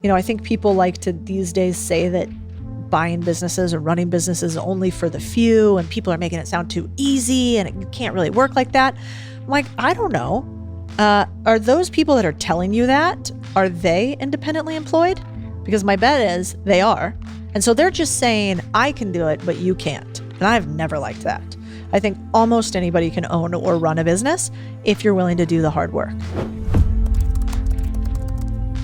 I think people like to these days say that buying businesses or running businesses is only for the few, and people are making it sound too easy and it can't really work like that. I'm like, I don't know. Are those people that are telling you that, are they independently employed? Because my bet is they are. And so they're just saying, I can do it, but you can't. And I've never liked that. I think almost anybody can own or run a business if you're willing to do the hard work.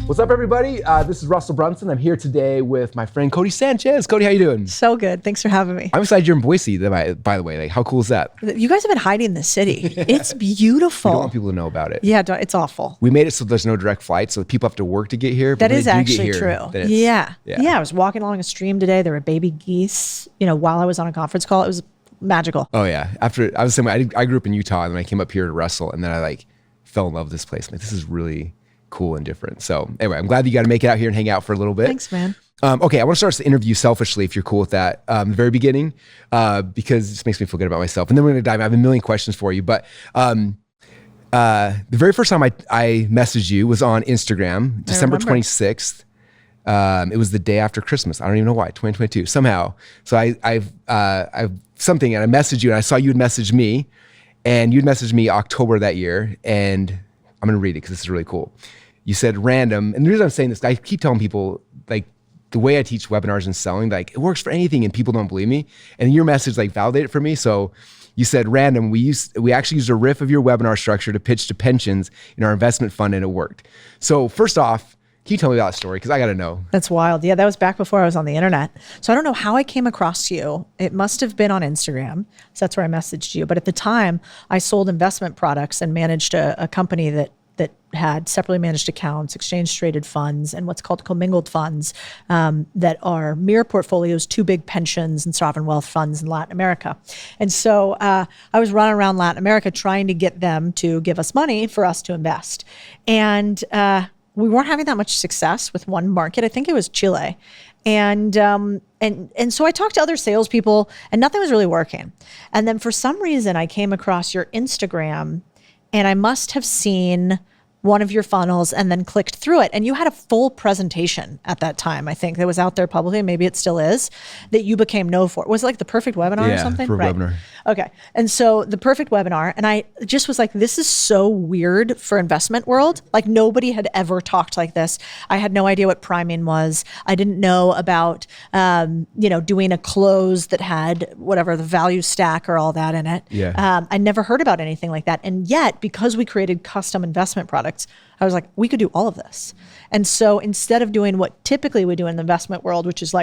What's up, everybody? This is Russell Brunson. I'm here today with my friend Codie Sanchez. Codie, how you doing? So good. Thanks for having me. I'm excited you're in Boise, by the way. Like, how cool is that? You guys have been hiding the city. It's beautiful. We don't want people to know about it. Yeah, it's awful. We made it so there's no direct flight, so people have to work to get here. That is actually true. Yeah. I was walking along a stream today. There were baby geese, while I was on a conference call. It was magical. Oh, yeah. I was the same way. I grew up in Utah, and then I came up here to wrestle, and then I fell in love with this place. I'm like, this is really cool and different. So anyway, I'm glad that you got to make it out here and hang out for a little bit. Thanks, man. Okay, I want to start the interview selfishly, if you're cool with that, the very beginning, because it just makes me feel good about myself. And then we're going to dive in. I have a million questions for you. But the very first time I messaged you was on Instagram, December 26th. It was the day after Christmas. I don't even know why, 2022, somehow. So I've something, and I messaged you, and I saw you had messaged me, and you'd messaged me October that year, and I'm going to read it because this is really cool. You said random, and the reason I'm saying this, I keep telling people, the way I teach webinars and selling, it works for anything, and people don't believe me. And your message validated it for me. So you said random. We actually used a riff of your webinar structure to pitch to pensions in our investment fund, and it worked. So first off, can you tell me about that story? Because I got to know. That's wild. Yeah, that was back before I was on the internet. So I don't know how I came across you. It must have been on Instagram. So that's where I messaged you. But at the time, I sold investment products and managed a company that had separately managed accounts, exchange-traded funds, and what's called commingled funds that are mirror portfolios to big pensions and sovereign wealth funds in Latin America. And so I was running around Latin America trying to get them to give us money for us to invest. And we weren't having that much success with one market. I think it was Chile. And so I talked to other salespeople, and nothing was really working. And then for some reason, I came across your Instagram, and I must have seen one of your funnels and then clicked through it. And you had a full presentation at that time, I think, that was out there publicly, maybe it still is, that you became known for. Was it the perfect webinar or something? Yeah, for a webinar. Okay. And so the perfect webinar, and I just was like, this is so weird for investment world. Nobody had ever talked like this. I had no idea what priming was. I didn't know about, doing a close that had whatever, the value stack or all that in it. Yeah. I never heard about anything like that. And yet, because we created custom investment products, I was like, we could do all of this. And so instead of doing what typically we do in the investment world, which is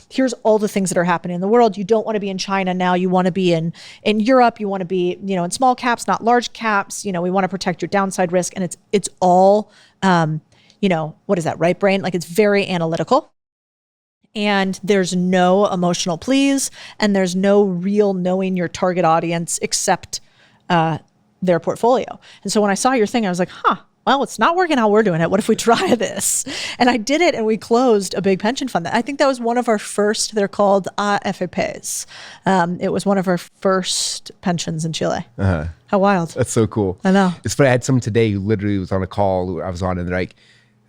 here's all the things that are happening in the world. You don't want to be in China now. You want to be in Europe. You want to be, in small caps, not large caps. We want to protect your downside risk. And it's all, what is that, right brain? It's very analytical. And there's no emotional pleas, and there's no real knowing your target audience except their portfolio. And so when I saw your thing, I was like, well, it's not working how we're doing it. What if we try this? And I did it, and we closed a big pension fund. I think that was one of our first, they're called AFPs. It was one of our first pensions in Chile. Uh-huh. How wild. That's so cool. I know. It's funny, I had someone today who literally was on a call I was on, and they're like,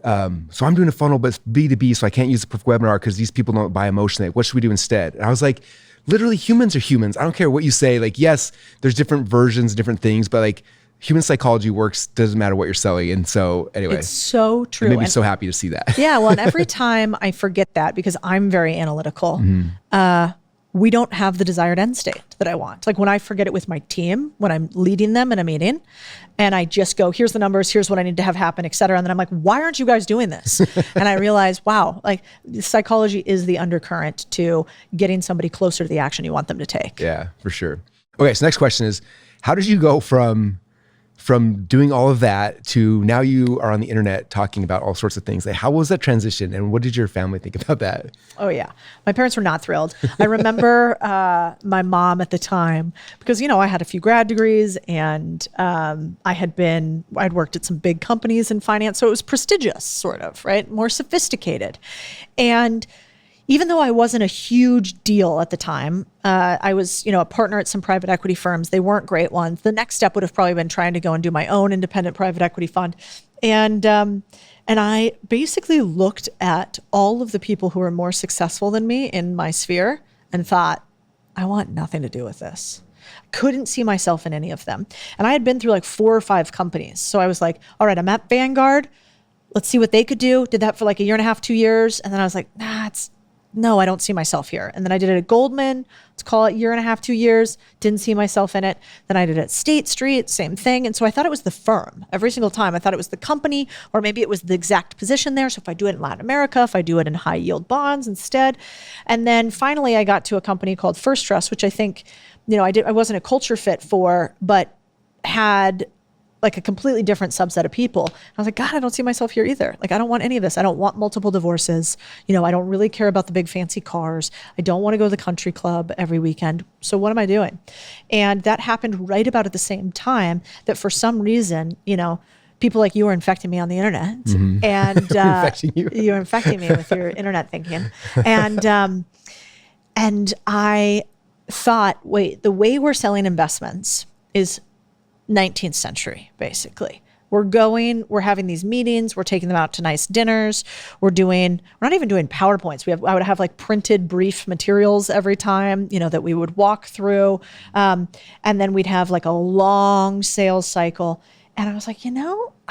so I'm doing a funnel, but it's B2B, so I can't use the perfect webinar because these people don't buy emotionally. What should we do instead? And I was like, literally, humans are humans. I don't care what you say. Yes, there's different versions, different things, but human psychology works, doesn't matter what you're selling. And so anyway. It's so true. It made me so happy to see that. Yeah, well, and every time I forget that, because I'm very analytical, we don't have the desired end state that I want. When I forget it with my team, when I'm leading them in a meeting, and I just go, here's the numbers, here's what I need to have happen, et cetera. And then I'm like, why aren't you guys doing this? And I realize, wow, psychology is the undercurrent to getting somebody closer to the action you want them to take. Yeah, for sure. Okay, so next question is, how did you go from doing all of that to now you are on the internet talking about all sorts of things? How was that transition, and what did your family think about that? Oh yeah. My parents were not thrilled. I remember my mom at the time, because, I had a few grad degrees, and I'd worked at some big companies in finance. So it was prestigious, sort of, right? More sophisticated. And even though I wasn't a huge deal at the time, I was, a partner at some private equity firms. They weren't great ones. The next step would have probably been trying to go and do my own independent private equity fund. And And I basically looked at all of the people who were more successful than me in my sphere and thought, I want nothing to do with this. Couldn't see myself in any of them. And I had been through like 4 or 5 companies. So I was like, all right, I'm at Vanguard. Let's see what they could do. Did that for like a year and a half, 2 years. And then I was like, no, I don't see myself here. And then I did it at Goldman, let's call it 1.5 years, 2 years, didn't see myself in it. Then I did it at State Street, same thing. And so I thought it was the firm every single time. I thought it was the company, or maybe it was the exact position there. So if I do it in Latin America, if I do it in high yield bonds instead. And then finally I got to a company called First Trust, which I think, I wasn't a culture fit for, but had like a completely different subset of people. I was like, God, I don't see myself here either. Like, I don't want any of this. I don't want multiple divorces. I don't really care about the big fancy cars. I don't want to go to the country club every weekend. So what am I doing? And that happened right about at the same time that for some reason, people like you were infecting me on the internet, and infecting you. You're infecting me with your internet thinking. And I thought, wait, the way we're selling investments is 19th century, basically. We're having these meetings, we're taking them out to nice dinners, we're not even doing PowerPoints. I would have like printed brief materials every time, that we would walk through. And then we'd have like a long sales cycle. And I was like,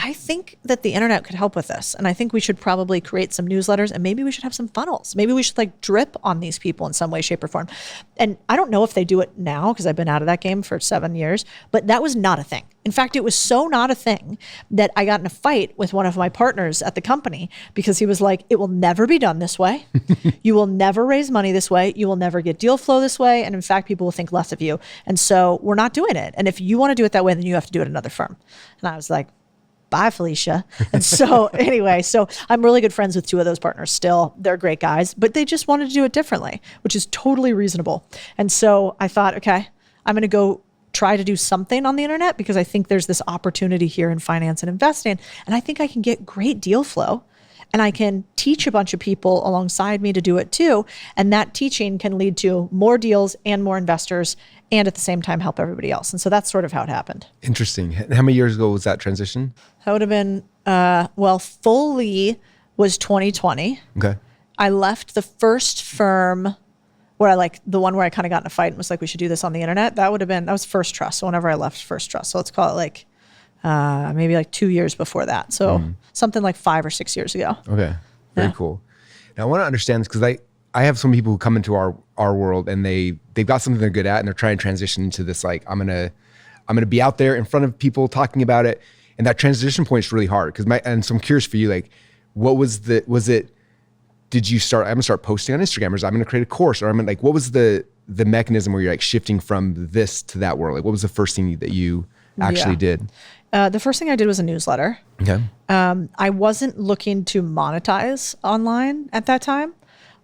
I think that the internet could help with this. And I think we should probably create some newsletters, and maybe we should have some funnels. Maybe we should like drip on these people in some way, shape, or form. And I don't know if they do it now because I've been out of that game for 7 years, but that was not a thing. In fact, it was so not a thing that I got in a fight with one of my partners at the company because he was like, it will never be done this way. You will never raise money this way. You will never get deal flow this way. And in fact, people will think less of you. And so we're not doing it. And if you want to do it that way, then you have to do it at another firm. And I was like, bye, Felicia. And so anyway, so I'm really good friends with 2 of those partners still. They're great guys, but they just wanted to do it differently, which is totally reasonable. And so I thought, okay, I'm going to go try to do something on the internet because I think there's this opportunity here in finance and investing. And I think I can get great deal flow, and I can teach a bunch of people alongside me to do it too. And that teaching can lead to more deals and more investors, and at the same time help everybody else. And so that's sort of how it happened. Interesting. And how many years ago was that transition? That would have been, fully was 2020. Okay. I left the first firm where the one where I kind of got in a fight and was like, we should do this on the internet. That was First Trust. So whenever I left First Trust, so let's call it maybe like 2 years before that. So something like 5 or 6 years ago. Okay. Very cool. Now I want to understand this because I have some people who come into our world and they've got something they're good at and they're trying to transition into this, like, I'm gonna be out there in front of people talking about it. And that transition point is really hard and so I'm curious for you, like, did you start, I'm gonna start posting on Instagram, or I'm gonna create a course, or what was the mechanism where you're like shifting from this to that world? Like, what was the first thing that you actually did? The first thing I did was a newsletter. Okay. I wasn't looking to monetize online at that time.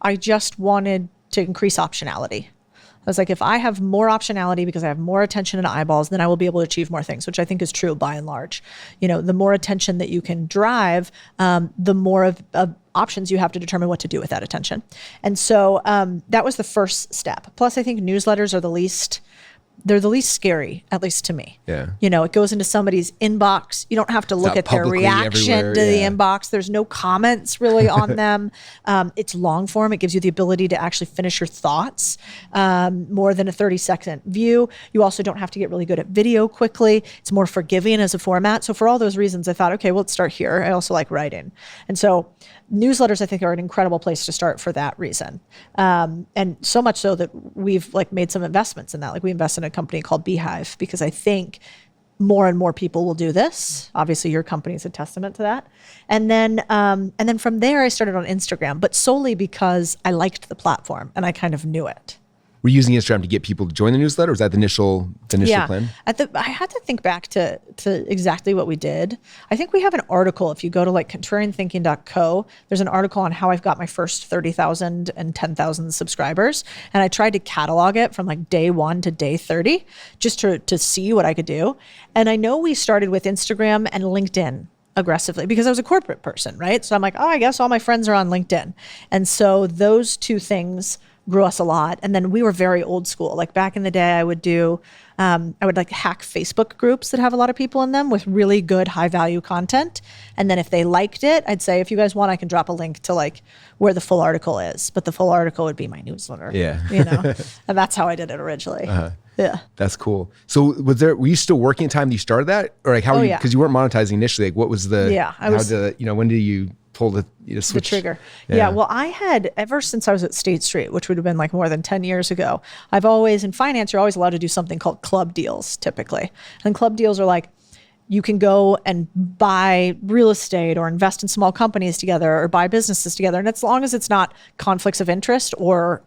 I just wanted to increase optionality. I was like, if I have more optionality because I have more attention and eyeballs, then I will be able to achieve more things, which I think is true by and large. The more attention that you can drive, the more of options you have to determine what to do with that attention. And so that was the first step. Plus, I think newsletters are the least scary, at least to me. Yeah. It goes into somebody's inbox. You don't have to look at their reaction to the inbox. There's no comments really on them. It's long form. It gives you the ability to actually finish your thoughts more than a 30-second view. You also don't have to get really good at video quickly. It's more forgiving as a format. So for all those reasons, I thought, okay, well, let's start here. I also like writing. And so newsletters, I think, are an incredible place to start for that reason. And so much so that we've made some investments in that. We invested in a company called Beehive because I think more and more people will do this. Obviously, your company is a testament to that. And then from there, I started on Instagram, but solely because I liked the platform and I kind of knew it. Were you using Instagram to get people to join the newsletter? Was that the initial plan? I had to think back to exactly what we did. I think we have an article. If you go to contrarianthinking.co, there's an article on how I've got my first 30,000 and 10,000 subscribers. And I tried to catalog it from day 1 to day 30 just to see what I could do. And I know we started with Instagram and LinkedIn aggressively because I was a corporate person, right? So I'm like, I guess all my friends are on LinkedIn. And so those two things grew us a lot. And then we were very old school. Back in the day, I would do I would like hack Facebook groups that have a lot of people in them with really good high value content. And then if they liked it, I'd say, if you guys want, I can drop a link to like where the full article is, but the full article would be my newsletter. Yeah. And that's how I did it originally. Yeah. That's cool. So were you still working at the time that you started that? Or like how, because you weren't monetizing initially, like what was the, when did you pull the switch? The trigger. Yeah. Well, I had, ever since I was at State Street, which would have been like more than 10 years ago, I've always, in finance, you're always allowed to do something called club deals typically. And club deals are like, you can go and buy real estate or invest in small companies together or buy businesses together. And as long as it's not conflicts of interest or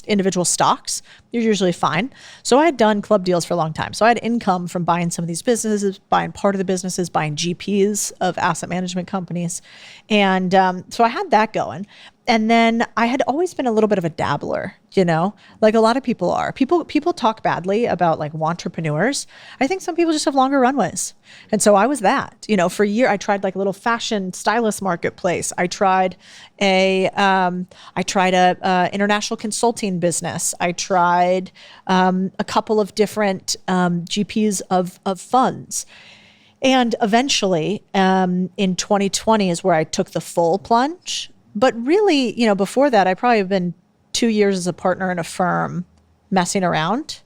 individual stocks, you're usually fine. So I had done club deals for a long time. So I had income from buying some of these businesses, buying part of the businesses, buying GPs of asset management companies. And so I had that going. And then I had always been a little bit of a dabbler, like a lot of people are. People talk badly about like entrepreneurs. I think some people just have longer runways. And so I was that, for a year. I tried like a little fashion stylist marketplace. I tried a international consulting business. I tried a couple of different GPs of funds. And eventually in 2020 is where I took the full plunge. But really, before that, I probably have been 2 years as a partner in a firm messing around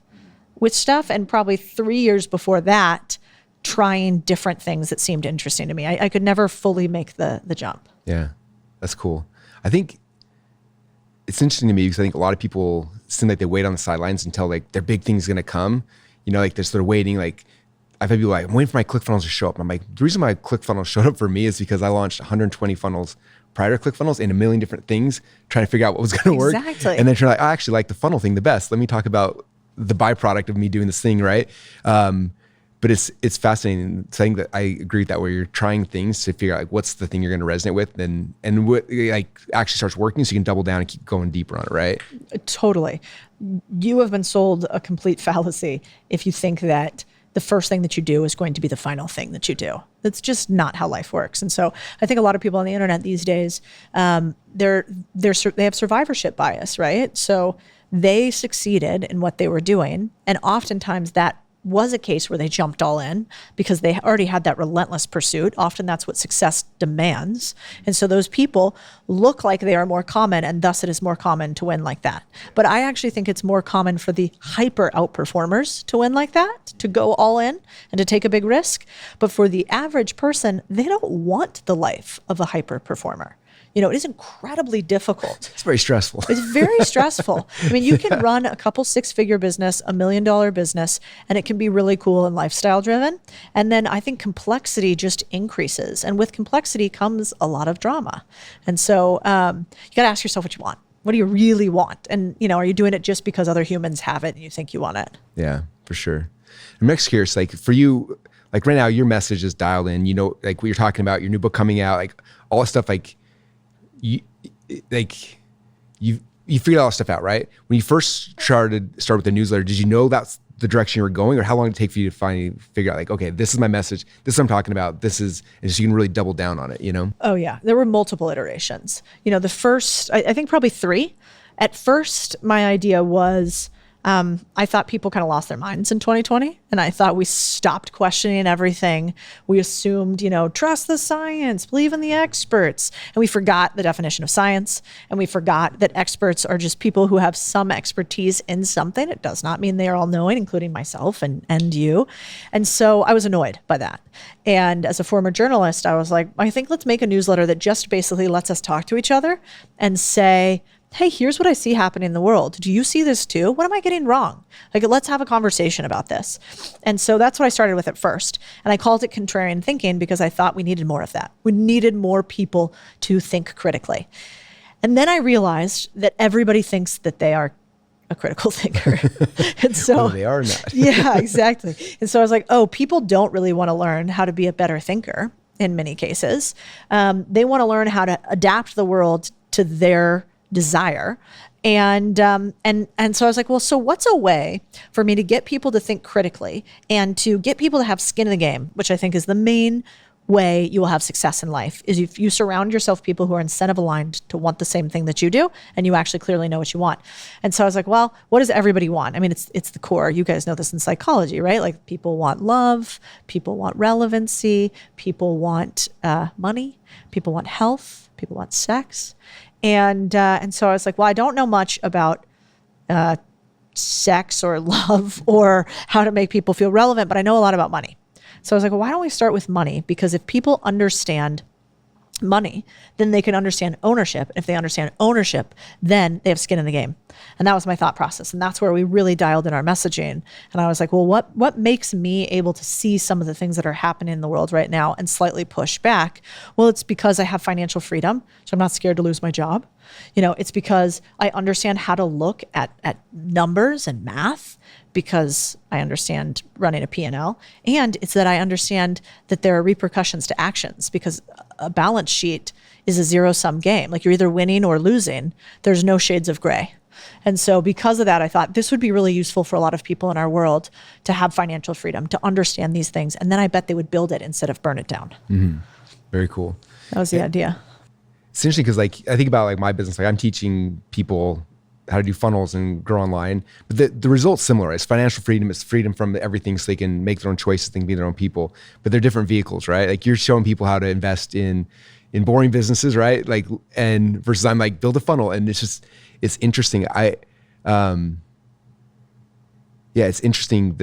with stuff. And probably 3 years before that, trying different things that seemed interesting to me. I could never fully make the jump. Yeah, that's cool. I think it's interesting to me because I think a lot of people seem like they wait on the sidelines until like their big thing's going to come. Like they're sort of waiting. Like I've had people like, I'm waiting for my ClickFunnels to show up. And I'm like, the reason my ClickFunnels showed up for me is because I launched 120 funnels prior to ClickFunnels in a million different things, trying to figure out what was going to work. Exactly. And then you're like, I actually like the funnel thing the best. Let me talk about the byproduct of me doing this thing, right? But it's fascinating. Saying that I agree with that, where you're trying things to figure out like what's the thing you're going to resonate with, and what like actually starts working, so you can double down and keep going deeper on it, right? Totally. You have been sold a complete fallacy if you think that the first thing that you do is going to be the final thing that you do. That's just not how life works. And so I think a lot of people on the internet these days, they have survivorship bias, right? So they succeeded in what they were doing. And oftentimes that was a case where they jumped all in because they already had that relentless pursuit. Often that's what success demands. And so those people look like they are more common, and thus it is more common to win like that. But I actually think it's more common for the hyper outperformers to win like that, to go all in and to take a big risk. But for the average person, they don't want the life of a hyper performer. It is incredibly difficult. It's very stressful. It's very stressful. I mean, you can run a couple six-figure business, $1 million business, and it can be really cool and lifestyle driven. And then I think complexity just increases. And with complexity comes a lot of drama. And so you got to ask yourself what you want. What do you really want? And, are you doing it just because other humans have it and you think you want it? Yeah, for sure. I'm next curious, like for you, like right now, your message is dialed in, like what you're talking about, your new book coming out, like all this stuff, like, you figured all this stuff out, right? When you first start with the newsletter, did you know that's the direction you were going, or how long did it take for you to finally figure out like, okay, this is my message, this is what I'm talking about, and so you can really double down on it, Oh yeah, there were multiple iterations. The first, I think probably 3. At first, my idea was, I thought people kind of lost their minds in 2020. And I thought we stopped questioning everything. We assumed, trust the science, believe in the experts. And we forgot the definition of science. And we forgot that experts are just people who have some expertise in something. It does not mean they are all knowing, including myself and you. And so I was annoyed by that. And as a former journalist, I was like, I think let's make a newsletter that just basically lets us talk to each other and say, hey, here's what I see happening in the world. Do you see this too? What am I getting wrong? Like, let's have a conversation about this. And so that's what I started with at first. And I called it contrarian thinking because I thought we needed more of that. We needed more people to think critically. And then I realized that everybody thinks that they are a critical thinker. And so they are not. Yeah, exactly. And so I was like, oh, people don't really want to learn how to be a better thinker in many cases. They want to learn how to adapt the world to their desire. And so I was like, well, so what's a way for me to get people to think critically and to get people to have skin in the game, which I think is the main way you will have success in life is if you surround yourself with people who are incentive aligned to want the same thing that you do, and you actually clearly know what you want. And so I was like, well, what does everybody want? I mean, it's the core. You guys know this in psychology, right? Like people want love, people want relevancy, people want money, people want health, people want sex. And so I was like, well, I don't know much about sex or love or how to make people feel relevant, but I know a lot about money. So I was like, well, why don't we start with money? Because if people understand money, then they can understand ownership. If they understand ownership, then they have skin in the game. And that was my thought process. And that's where we really dialed in our messaging. And I was like, well, what makes me able to see some of the things that are happening in the world right now and slightly push back? Well, it's because I have financial freedom. So I'm not scared to lose my job. It's because I understand how to look at numbers and math, because I understand running a P&L. And it's that I understand that there are repercussions to actions, because a balance sheet is a zero-sum game. Like you're either winning or losing. There's no shades of gray. And so because of that, I thought this would be really useful for a lot of people in our world to have financial freedom, to understand these things. And then I bet they would build it instead of burn it down. Mm-hmm. Very cool. That was the idea. It's interesting because like I think about like my business, like I'm teaching people how to do funnels and grow online, but the result's similar. It's financial freedom. It's freedom from everything, so they can make their own choices, they can be their own people, but they're different vehicles, right? Like you're showing people how to invest in boring businesses, right? Like, and versus I'm like, build a funnel. And it's interesting. It's interesting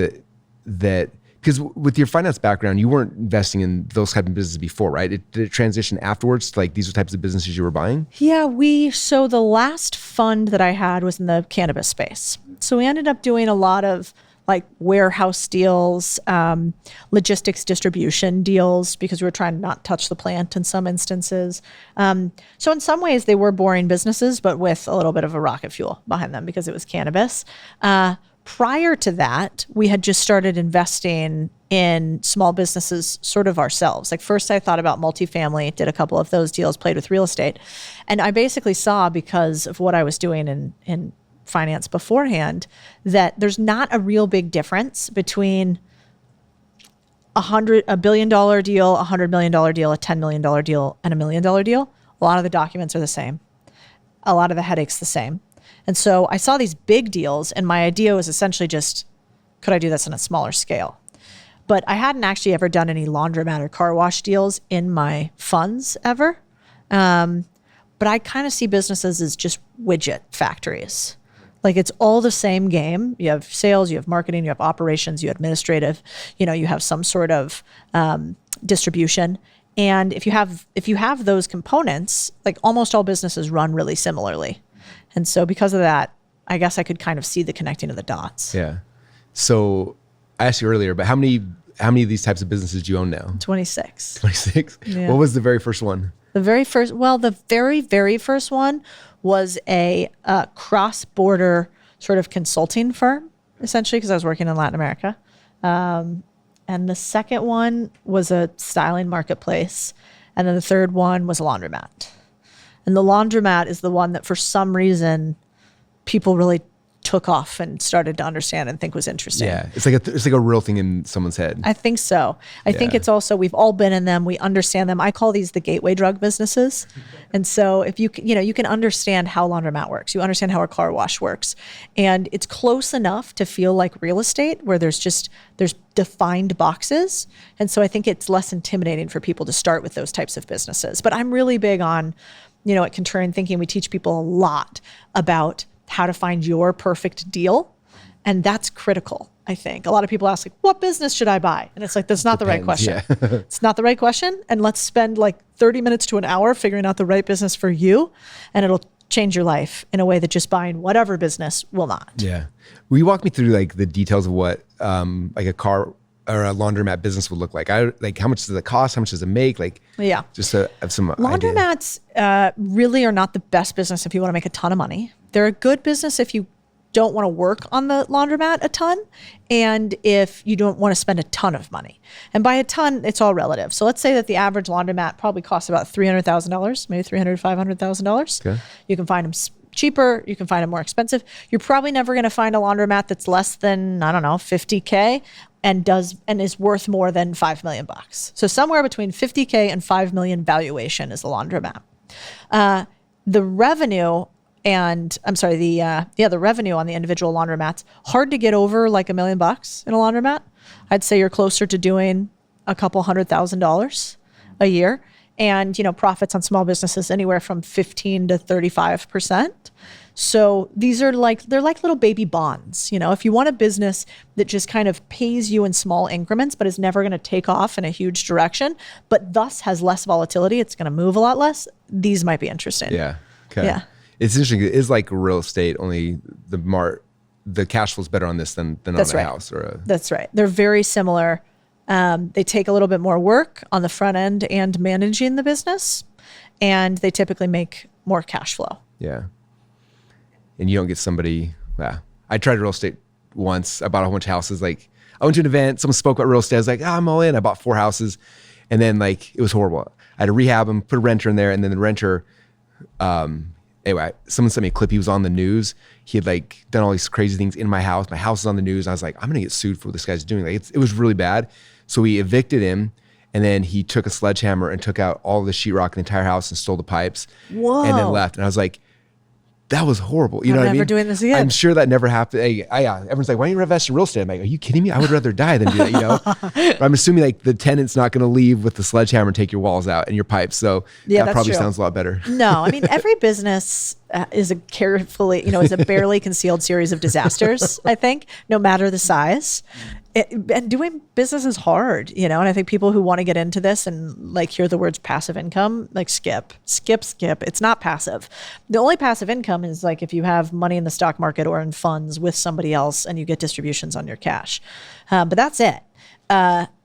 that because with your finance background, you weren't investing in those type of businesses before, right? Did it transition afterwards to like these are types of businesses you were buying? Yeah, so the last fund that I had was in the cannabis space. So we ended up doing a lot of like warehouse deals, logistics distribution deals, because we were trying to not touch the plant in some instances. So in some ways they were boring businesses, but with a little bit of a rocket fuel behind them because it was cannabis. Prior to that, we had just started investing in small businesses sort of ourselves. Like first I thought about multifamily, did a couple of those deals, played with real estate. And I basically saw, because of what I was doing in finance beforehand, that there's not a real big difference between $1 billion deal, $100 million deal, a $10 million deal, and $1 million deal. A lot of the documents are the same. A lot of the headaches the same. And so I saw these big deals, and my idea was essentially just, could I do this on a smaller scale? But I hadn't actually ever done any laundromat or car wash deals in my funds ever. But I kind of see businesses as just widget factories. Like it's all the same game. You have sales, you have marketing, you have operations, you have administrative, you have some sort of distribution. And if you have those components, like almost all businesses run really similarly. And so because of that, I guess I could kind of see the connecting of the dots. Yeah. So I asked you earlier, but how many of these types of businesses do you own now? 26. 26? Yeah. What was the very first one? The very very first one was a cross-border sort of consulting firm, essentially, because I was working in Latin America. And the second one was a styling marketplace. And then the third one was a laundromat. And the laundromat is the one that for some reason people really took off and started to understand and think was interesting. Yeah, it's like a real thing in someone's head. I think so. I think it's also, we've all been in them. We understand them. I call these the gateway drug businesses. And so if you can understand how laundromat works, you understand how a car wash works, and it's close enough to feel like real estate where there's defined boxes. And so I think it's less intimidating for people to start with those types of businesses. But I'm really big on, at Contrarian Thinking, we teach people a lot about how to find your perfect deal. And that's critical, I think. A lot of people ask, like, what business should I buy? And it's like, that's not the right question. Yeah. It's not the right question. And let's spend like 30 minutes to an hour figuring out the right business for you. And it'll change your life in a way that just buying whatever business will not. Yeah. Will you walk me through like the details of what like a car or a laundromat business would look like? How much does it cost? How much does it make? Just to have some laundromats really are not the best business if you want to make a ton of money. They're a good business if you don't want to work on the laundromat a ton, and if you don't want to spend a ton of money. And by a ton, it's all relative. So let's say that the average laundromat probably costs about $300,000, maybe $300,000, $500,000. Okay. You can find them cheaper. You can find them more expensive. You're probably never going to find a laundromat that's less than, I don't know, $50K. and is worth more than $5 million bucks. So somewhere between 50K and 5 million valuation is a laundromat. The revenue the revenue on the individual laundromats, hard to get over like $1 million bucks in a laundromat. I'd say you're closer to doing a couple $100,000 a year. And, profits on small businesses anywhere from 15 to 35%. So they're like little baby bonds. If you want a business that just kind of pays you in small increments, but is never going to take off in a huge direction, but thus has less volatility, it's going to move a lot less. These might be interesting. Yeah. Okay. Yeah. It's interesting. It is like real estate, only the cash flow is better on this than on a house or That's right. They're very similar. They take a little bit more work on the front end and managing the business, and they typically make more cash flow. Yeah. And you don't get somebody, I tried real estate once. I bought a whole bunch of houses. Like I went to an event, someone spoke about real estate. I was like, I'm all in. I bought 4 houses. And then it was horrible. I had to rehab them, put a renter in there. And then the renter, anyway, someone sent me a clip. He was on the news. He had done all these crazy things in my house. My house is on the news. And I was like, I'm going to get sued for what this guy's doing. It was really bad. So we evicted him. And then he took a sledgehammer and took out all the sheetrock in the entire house and stole the pipes. Whoa. And then left. And I was like, that was horrible. You know what I mean? I'm never doing this again. I'm sure that never happened. Everyone's like, why don't you invest in real estate? I'm like, are you kidding me? I would rather die than do that, But I'm assuming the tenant's not going to leave with the sledgehammer and take your walls out and your pipes. So that probably sounds a lot better. No, every business is a is a barely concealed series of disasters, I think, no matter the size. And doing business is hard, and I think people who want to get into this and hear the words passive income, skip. It's not passive. The only passive income is if you have money in the stock market or in funds with somebody else and you get distributions on your cash. But that's it.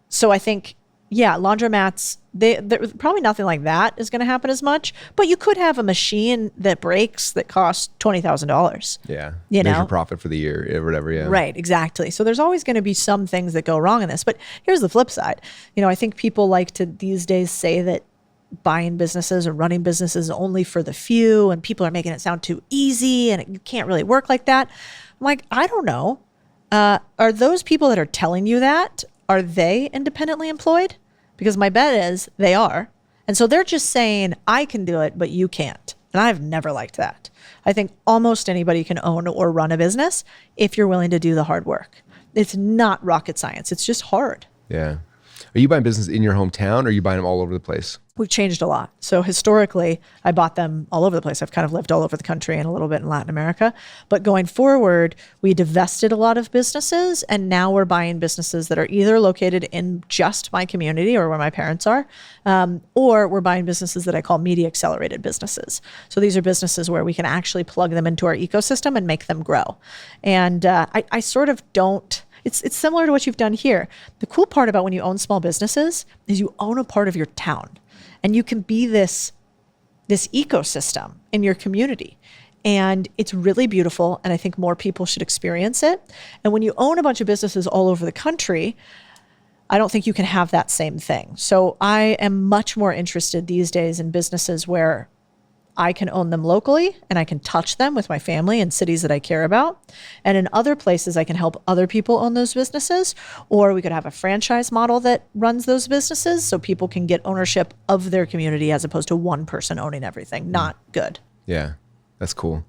So I think, laundromats, they're probably nothing like that is going to happen as much, but you could have a machine that breaks that costs $20,000. Yeah. There's your profit for the year or whatever. Yeah. Right. Exactly. So there's always going to be some things that go wrong in this, but here's the flip side. I think people like to these days say that buying businesses or running businesses is only for the few, and people are making it sound too easy and you can't really work like that. I'm like, I don't know. Are those people that are telling you that, are they independently employed? Because my bet is they are. And so they're just saying, I can do it, but you can't. And I've never liked that. I think almost anybody can own or run a business if you're willing to do the hard work. It's not rocket science. It's just hard. Yeah. Are you buying business in your hometown or are you buying them all over the place? We've changed a lot. So historically, I bought them all over the place. I've kind of lived all over the country and a little bit in Latin America. But going forward, we divested a lot of businesses, and now we're buying businesses that are either located in just my community or where my parents are, or we're buying businesses that I call media accelerated businesses. So these are businesses where we can actually plug them into our ecosystem and make them grow. And I sort of don't. It's similar to what you've done here. The cool part about when you own small businesses is you own a part of your town. And you can be this ecosystem in your community. And it's really beautiful. And I think more people should experience it. And when you own a bunch of businesses all over the country, I don't think you can have that same thing. So I am much more interested these days in businesses where I can own them locally and I can touch them with my family in cities that I care about. And in other places, I can help other people own those businesses, or we could have a franchise model that runs those businesses so people can get ownership of their community as opposed to one person owning everything. Not good. Yeah, that's cool.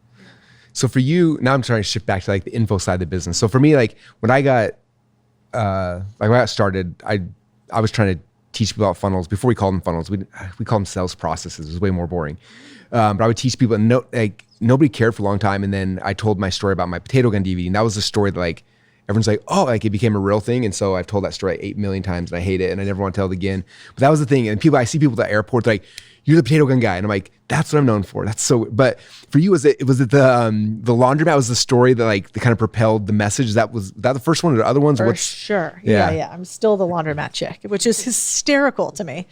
So for you, now I'm trying to shift back to the info side of the business. So for me, when I got, when I got started, I was trying to teach people about funnels. Before we called them funnels, we called them sales processes. It was way more boring. But I would teach people, and nobody cared for a long time. And then I told my story about my potato gun DVD, and that was a story that everyone's like, oh, it became a real thing. And so I've told that story 8 million times, and I hate it, and I never want to tell it again. But that was the thing. And I see people at the airport, they're like, you're the potato gun guy, and I'm like, that's what I'm known for. That's so. But for you, was it the laundromat was the story that that kind of propelled the message? Was that the first one, or the other ones? For sure. Yeah. I'm still the laundromat chick, which is hysterical to me.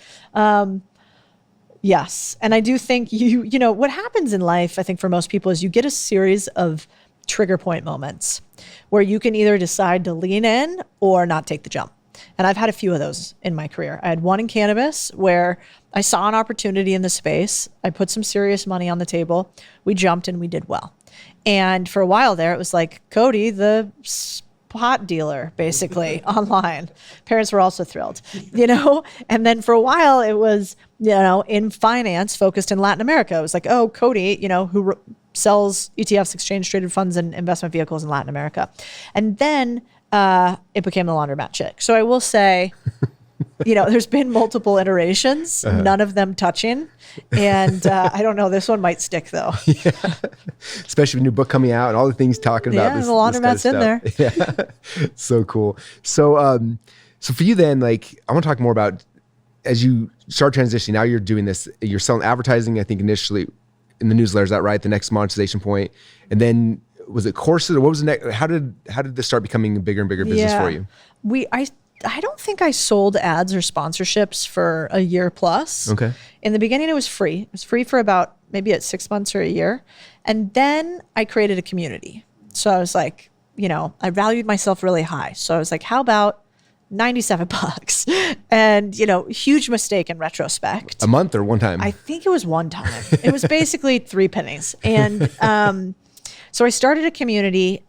Yes. And I do think you know, what happens in life, I think for most people, is you get a series of trigger point moments where you can either decide to lean in or not take the jump. And I've had a few of those in my career. I had one in cannabis where I saw an opportunity in the space. I put some serious money on the table. We jumped and we did well. And for a while there, it was like, Codie, the pot dealer, basically, online. Parents were also thrilled, And then for a while, it was, in finance, focused in Latin America. It was like, oh, Codie, who sells ETFs, exchange traded funds, and investment vehicles in Latin America. And then it became the laundromat chick. So I will say, there's been multiple iterations, none of them touching. And I don't know, this one might stick though. Yeah. Especially with a new book coming out and all the things talking about this. The laundromat's this kind of in there. Yeah. So cool. So, so for you then, like, I want to talk more about as you start transitioning, now you're doing this, you're selling advertising, I think initially in the newsletter, is that right? The next monetization point. And then was it courses or what was the next, how did this start becoming a bigger and bigger business for you? I don't think I sold ads or sponsorships for a year plus. Okay. In the beginning, it was free. It was free for about maybe at 6 months or a year. And then I created a community. So I was like, I valued myself really high. So I was like, how about $97? And, huge mistake in retrospect. A month or one time? I think it was one time. It was basically 3 pennies. And so I started a community,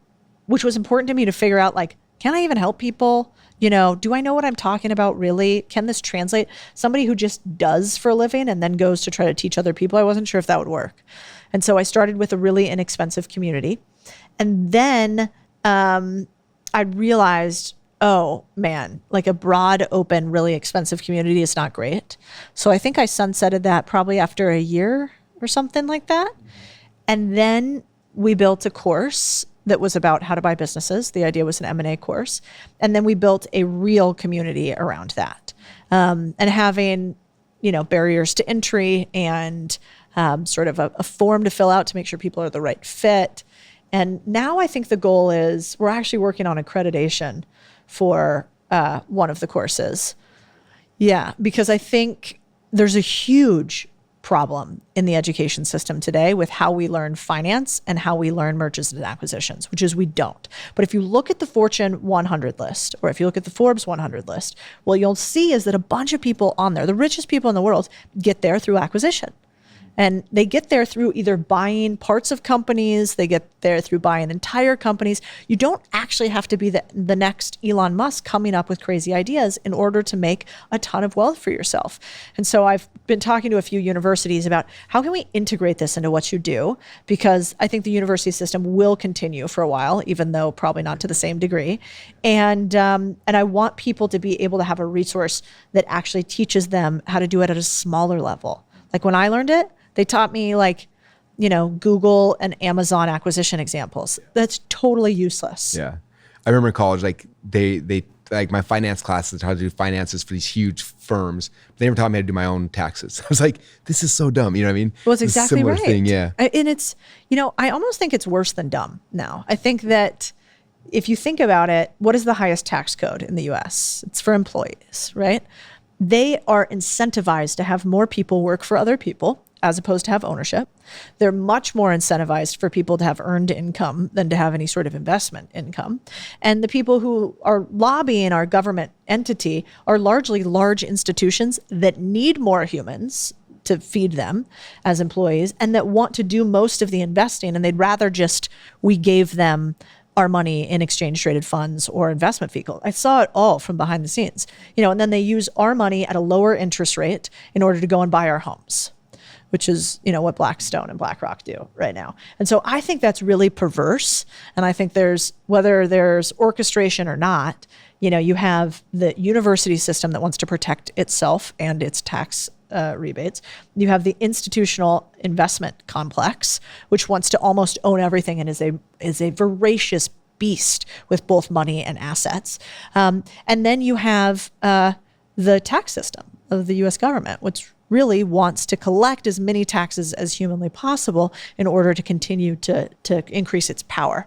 which was important to me to figure out, like, can I even help people? Do I know what I'm talking about really? Can this translate? Somebody who just does for a living and then goes to try to teach other people, I wasn't sure if that would work. And so I started with a really inexpensive community. And then I realized, oh man, like a broad, open, really expensive community is not great. So I think I sunsetted that probably after a year or something like that. And then we built a course that was about how to buy businesses. The idea was an M&A course. And then we built a real community around that. And having, barriers to entry and sort of a form to fill out to make sure people are the right fit. And now I think the goal is we're actually working on accreditation for one of the courses. Yeah, because I think there's a huge problem in the education system today with how we learn finance and how we learn mergers and acquisitions, which is we don't. But if you look at the Fortune 100 list, or if you look at the Forbes 100 list, what you'll see is that a bunch of people on there, the richest people in the world, get there through acquisition. And they get there through either buying parts of companies, they get there through buying entire companies. You don't actually have to be the next Elon Musk coming up with crazy ideas in order to make a ton of wealth for yourself. And so I've been talking to a few universities about how can we integrate this into what you do? Because I think the university system will continue for a while, even though probably not to the same degree. And I want people to be able to have a resource that actually teaches them how to do it at a smaller level. Like when I learned it, they taught me Google and Amazon acquisition examples. That's totally useless. Yeah. I remember in college, like they like my finance classes, how to do finances for these huge firms. But they never taught me how to do my own taxes. I was like, this is so dumb. You know what I mean? Well, it's exactly right. Thing, yeah. And it's, I almost think it's worse than dumb now. I think that if you think about it, what is the highest tax code in the US? It's for employees, right? They are incentivized to have more people work for other people, as opposed to have ownership. They're much more incentivized for people to have earned income than to have any sort of investment income. And the people who are lobbying our government entity are largely large institutions that need more humans to feed them as employees and that want to do most of the investing. And they'd rather we gave them our money in exchange traded funds or investment vehicle. I saw it all from behind the scenes, and then they use our money at a lower interest rate in order to go and buy our homes, which is, what Blackstone and BlackRock do right now. And so I think that's really perverse. And I think whether there's orchestration or not, you have the university system that wants to protect itself and its tax rebates. You have the institutional investment complex, which wants to almost own everything and is a voracious beast with both money and assets. And then you have the tax system of the US government, which really wants to collect as many taxes as humanly possible in order to continue to increase its power.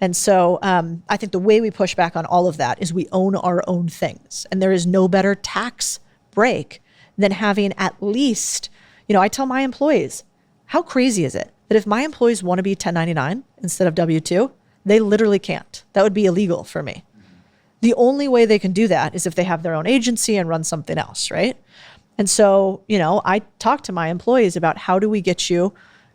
And so I think the way we push back on all of that is we own our own things. And there is no better tax break than having at least, I tell my employees, how crazy is it that if my employees want to be 1099 instead of W-2, they literally can't. That would be illegal for me. The only way they can do that is if they have their own agency and run something else, right? And so, I talk to my employees about how do we get you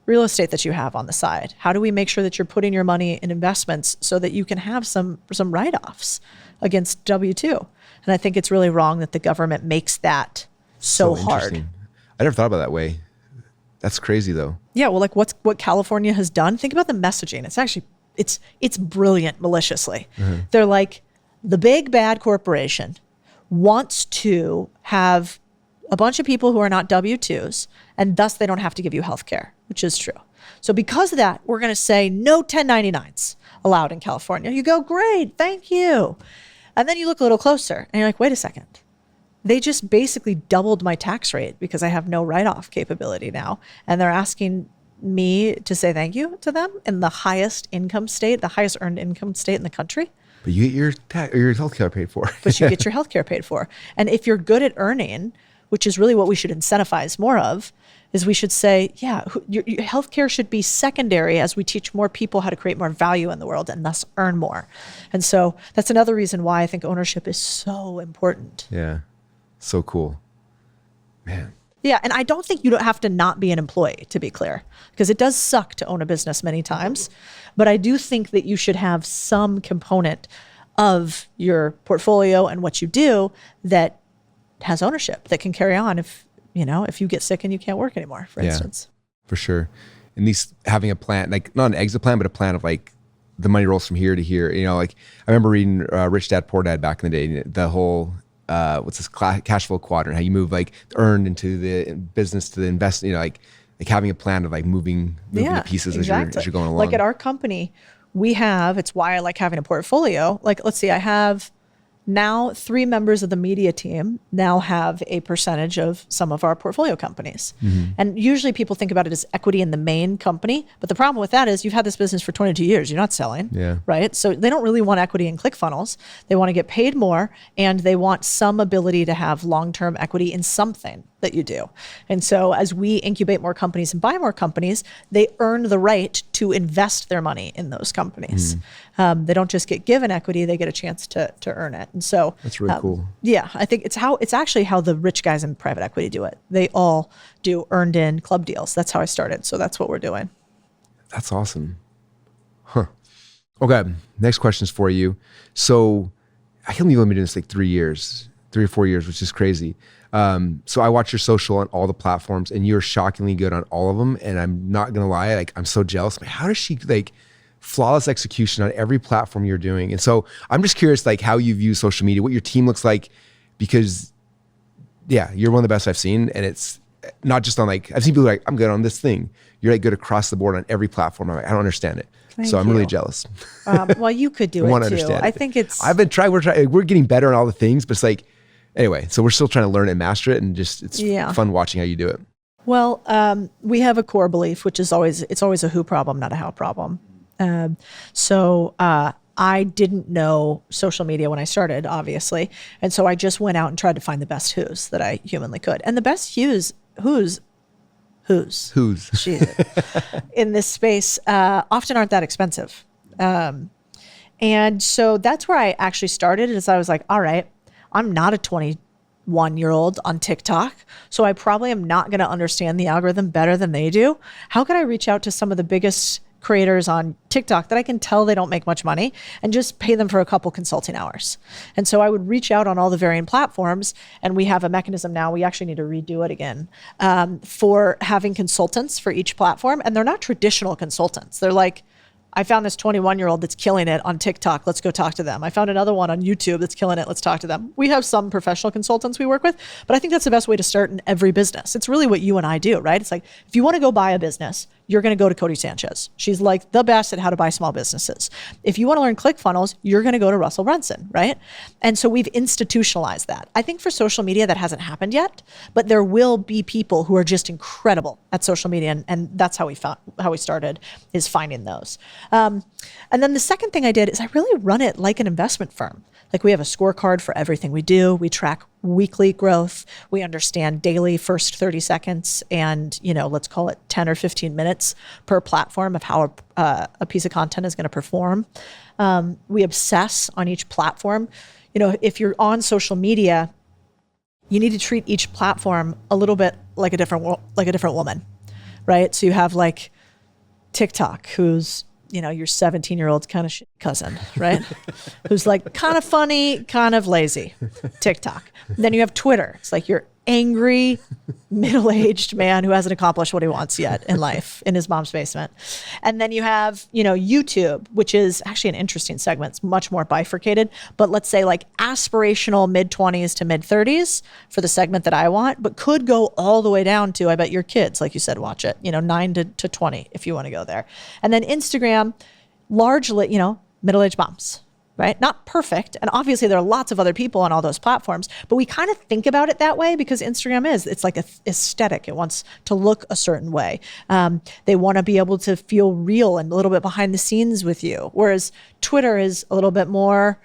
real estate that you have on the side? How do we make sure that you're putting your money in investments so that you can have some write-offs against W-2? And I think it's really wrong that the government makes that so hard. I never thought about it that way. That's crazy though. Yeah, well, like what California has done, think about the messaging. It's actually, it's brilliant maliciously. They're like, the big bad corporation wants to have a bunch of people who are not W-2s, and thus they don't have to give you health care, which is true. So because of that, we're going to say no 1099s allowed in California. You go, great, thank you. And then you look a little closer and you're like, wait a second. They just basically doubled my tax rate because I have no write-off capability now. And they're asking me to say thank you to them in the highest income state, the highest earned income state in the country. But you get your healthcure paid for. But you get your healthcare paid for. And if you're good at earning, which is really what we should incentivize more of, is we should say, yeah, your healthcare should be secondary as we teach more people how to create more value in the world and thus earn more. And so that's another reason why I think ownership is so important. Yeah. So cool. Man. Yeah, and I don't think you don't have to not be an employee, to be clear, because it does suck to own a business many times. But I do think that you should have some component of your portfolio and what you do that has ownership, that can carry on if you get sick and you can't work anymore, for instance. For sure. And these having a plan, like not an exit plan, but a plan of like the money rolls from here to here. Like I remember reading Rich Dad Poor Dad back in the day, the whole what's this cash flow quadrant, how you move like earned into the business to the invest, like having a plan of like moving the pieces exactly. as you're going along. Like at our company, it's why I like having a portfolio. Like, let's see, I have now 3 members of the media team now have a percentage of some of our portfolio companies. And usually people think about it as equity in the main company. But the problem with that is you've had this business for 22 years. You're not selling, right? So they don't really want equity in ClickFunnels. They want to get paid more, and they want some ability to have long-term equity in something that you do. And so as we incubate more companies and buy more companies, they earn the right to invest their money in those companies. They don't just get given equity, they get a chance to earn it. And so that's really cool. Yeah, I think it's actually how the rich guys in private equity do it. They all do earned in club deals. That's how I started. So that's what we're doing. That's awesome. Huh. Okay. Next question is for you. So I can't believe you've only been doing this like 3 or 4 years, which is crazy. So I watch your social on all the platforms, and you're shockingly good on all of them. And I'm not gonna lie, like I'm so jealous. I'm like, how does she like flawless execution on every platform you're doing? And so I'm just curious, like how you view social media, what your team looks like, because you're one of the best I've seen. And it's not just on like, I've seen people like, I'm good on this thing. You're like good across the board on every platform. I'm like, I don't understand it. Thank I'm you. really jealous. Well, you could do it too. I think I've been trying, we're getting better on all the things, but it's like, anyway, so we're still trying to learn and master it, and just it's fun watching how you do it. Well, we have a core belief, which is always a who problem, not a how problem. So I didn't know social media when I started, obviously, and so I just went out and tried to find the best who's that I humanly could, and the best who's in this space often aren't that expensive, and so that's where I actually started. Is I was like, all right, I'm not a 21-year-old on TikTok, so I probably am not going to understand the algorithm better than they do. How can I reach out to some of the biggest creators on TikTok that I can tell they don't make much money and just pay them for a couple consulting hours? And so I would reach out on all the varying platforms, and we have a mechanism now. We actually need to redo it again for having consultants for each platform. And they're not traditional consultants. They're like, I found this 21-year-old that's killing it on TikTok. Let's go talk to them. I found another one on YouTube that's killing it. Let's talk to them. We have some professional consultants we work with, but I think that's the best way to start in every business. It's really what you and I do, right? It's like, if you want to go buy a business, you're going to go to Codie Sanchez. She's like the best at how to buy small businesses. If you want to learn ClickFunnels, you're going to go to Russell Brunson, right? And so we've institutionalized that. I think for social media, that hasn't happened yet, but there will be people who are just incredible at social media. And that's how we started, is finding those. And then the second thing I did is I really run it like an investment firm. Like, we have a scorecard for everything we do. We track weekly growth. We understand daily first 30 seconds and, let's call it 10 or 15 minutes per platform of how a piece of content is going to perform. We obsess on each platform. If you're on social media, you need to treat each platform a little bit like a different woman, right? So you have like TikTok, who's, your 17-year-old's kind of cousin, right? Who's like kind of funny, kind of lazy. TikTok. Then you have Twitter. It's like your angry, middle-aged man who hasn't accomplished what he wants yet in life in his mom's basement. And then you have, YouTube, which is actually an interesting segment. It's much more bifurcated, but let's say like aspirational mid-20s to mid-30s for the segment that I want, but could go all the way down to, I bet your kids, like you said, watch it, 9 to 20 if you want to go there. And then Instagram, largely, middle-aged moms. Right? Not perfect. And obviously there are lots of other people on all those platforms, but we kind of think about it that way because Instagram it's like a aesthetic. It wants to look a certain way. They want to be able to feel real and a little bit behind the scenes with you. Whereas Twitter is a little bit more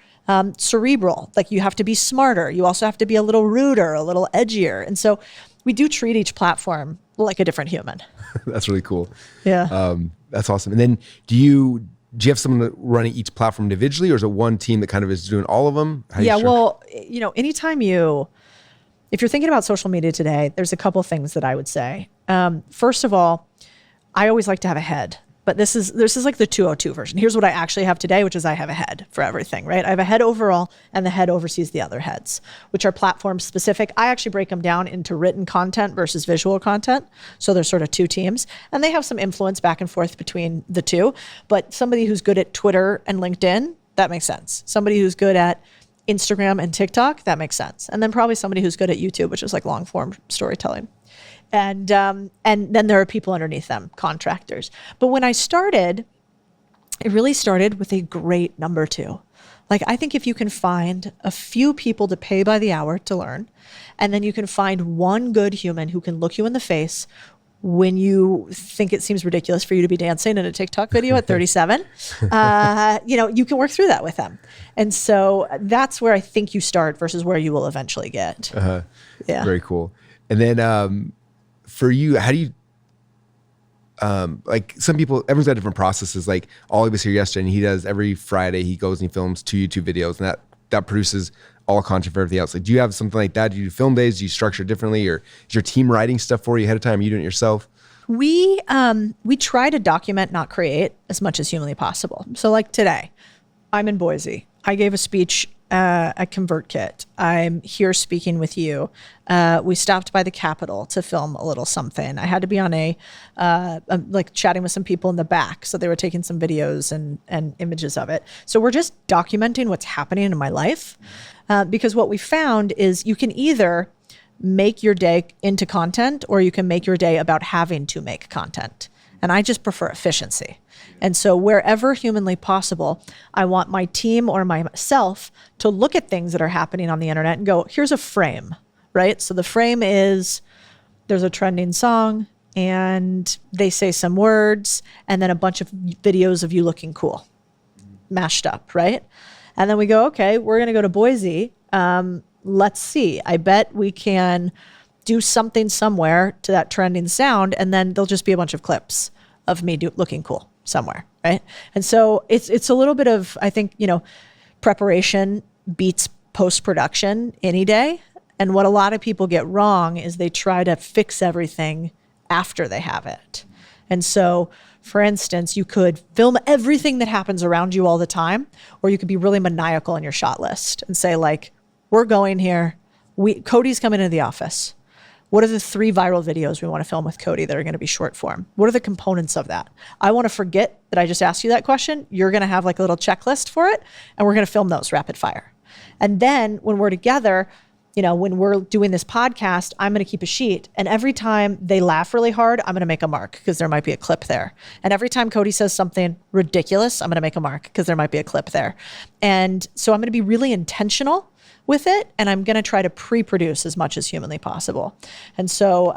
cerebral. Like you have to be smarter. You also have to be a little ruder, a little edgier. And so we do treat each platform like a different human. That's really cool. Yeah. That's awesome. And then do you have someone running each platform individually, or is it one team that kind of is doing all of them? Well, anytime if you're thinking about social media today, there's a couple things that I would say. First of all, I always like to have a head, but this is like the 202 version. Here's what I actually have today, which is I have a head for everything, right? I have a head overall, and the head oversees the other heads, which are platform specific. I actually break them down into written content versus visual content. So there's sort of two teams, and they have some influence back and forth between the two. But somebody who's good at Twitter and LinkedIn, that makes sense. Somebody who's good at Instagram and TikTok, that makes sense. And then probably somebody who's good at YouTube, which is like long form storytelling. And then there are people underneath them, contractors. But when I started, it really started with a great number two. Like, I think if you can find a few people to pay by the hour to learn, and then you can find one good human who can look you in the face when you think it seems ridiculous for you to be dancing in a TikTok video at 37, you can work through that with them. And so that's where I think you start versus where you will eventually get. Yeah. Very cool. And then, for you, how do you, like some people, everyone's got different processes. Like Ollie was here yesterday and he does every Friday, he goes and he films 2 YouTube videos, and that produces all content for everything else. Like, do you have something like that? Do you do film days? Do you structure it differently, or is your team writing stuff for you ahead of time? Are you doing it yourself? We try to document, not create, as much as humanly possible. So like today, I'm in Boise. I gave a speech at ConvertKit. I'm here speaking with you. We stopped by the Capitol to film a little something. I had to be on like chatting with some people in the back. So they were taking some videos and images of it. So we're just documenting what's happening in my life. Because what we found is you can either make your day into content, or you can make your day about having to make content. And I just prefer efficiency. And so wherever humanly possible, I want my team or myself to look at things that are happening on the internet and go, here's a frame, right? So the frame is, there's a trending song and they say some words and then a bunch of videos of you looking cool, mashed up, right? And then we go, okay, we're going to go to Boise. Let's see. I bet we can do something somewhere to that trending sound, and then there'll just be a bunch of clips of me looking cool somewhere, right? And so it's a little bit of, I think, preparation beats post-production any day. And what a lot of people get wrong is they try to fix everything after they have it. And so, for instance, you could film everything that happens around you all the time, or you could be really maniacal in your shot list and say, like, we're going here. Codie's coming into the office. What are the 3 viral videos we want to film with Codie that are going to be short form? What are the components of that? I want to forget that I just asked you that question. You're going to have like a little checklist for it, and we're going to film those rapid fire. And then when we're together, when we're doing this podcast, I'm going to keep a sheet. And every time they laugh really hard, I'm going to make a mark because there might be a clip there. And every time Codie says something ridiculous, I'm going to make a mark because there might be a clip there. And so I'm going to be really intentional with it, and I'm going to try to pre-produce as much as humanly possible. And so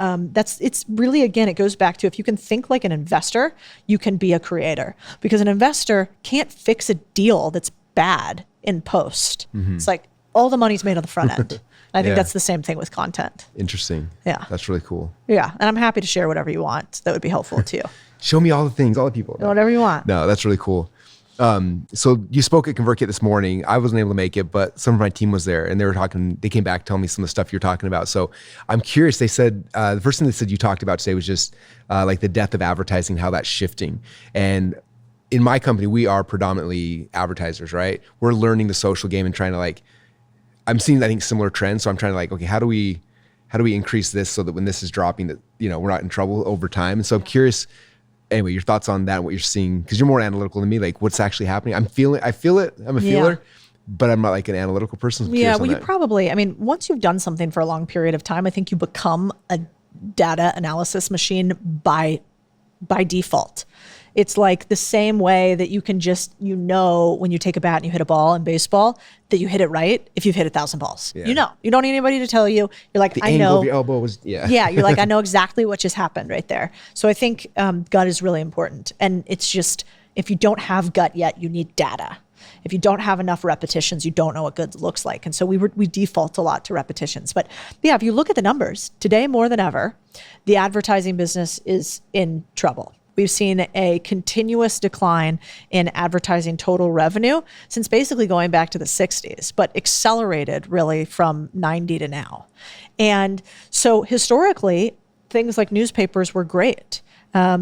it's really, again, it goes back to, if you can think like an investor, you can be a creator, because an investor can't fix a deal that's bad in post. Mm-hmm. It's like all the money's made on the front end. I think that's the same thing with content. Interesting. Yeah. That's really cool. Yeah. And I'm happy to share whatever you want that would be helpful to you. Show me all the things, all the people. Whatever you want. No, that's really cool. So you spoke at ConvertKit this morning. I wasn't able to make it, but some of my team was there, and they came back telling me some of the stuff you're talking about. So I'm curious. They said the first thing they said you talked about today was just like the death of advertising, how that's shifting. And in my company, we are predominantly advertisers, right? We're learning the social game and trying to I'm seeing, I think, similar trends. So I'm trying to okay, how do we increase this so that when this is dropping, that we're not in trouble over time. And so I'm curious. Anyway, your thoughts on that and what you're seeing, because you're more analytical than me, like what's actually happening. I feel it. I'm a feeler, but I'm not like an analytical person. Yeah, well, you probably, once you've done something for a long period of time, I think you become a data analysis machine by default. It's like the same way that you can just, when you take a bat and you hit a ball in baseball, that you hit it right if you've hit 1,000 balls. Yeah. You don't need anybody to tell you. You're like, the I angle know. Of your elbow was, Yeah, you're like, I know exactly what just happened right there. So I think gut is really important. And it's just, if you don't have gut yet, you need data. If you don't have enough repetitions, you don't know what good looks like. And so we default a lot to repetitions. But yeah, if you look at the numbers, today more than ever, the advertising business is in trouble. We've seen a continuous decline in advertising total revenue since basically going back to the 60s, but accelerated really from 90 to now. And so historically, things like newspapers were great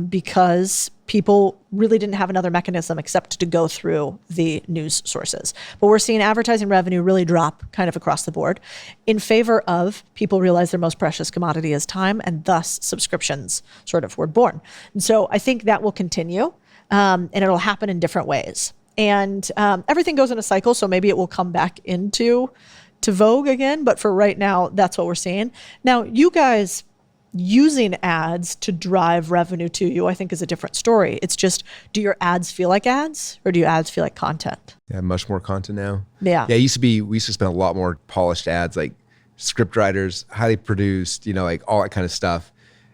because people really didn't have another mechanism except to go through the news sources. But we're seeing advertising revenue really drop kind of across the board in favor of people realize their most precious commodity is time, and thus subscriptions sort of were born. And so I think that will continue, and it'll happen in different ways. And everything goes in a cycle, so maybe it will come back into vogue again. But for right now, that's what we're seeing. Now, you guys using ads to drive revenue to you, I think, is a different story. It's just, do your ads feel like ads, or do your ads feel like content? Yeah, much more content now. Yeah. Yeah, we used to spend a lot more polished ads, like script writers, highly produced, like all that kind of stuff.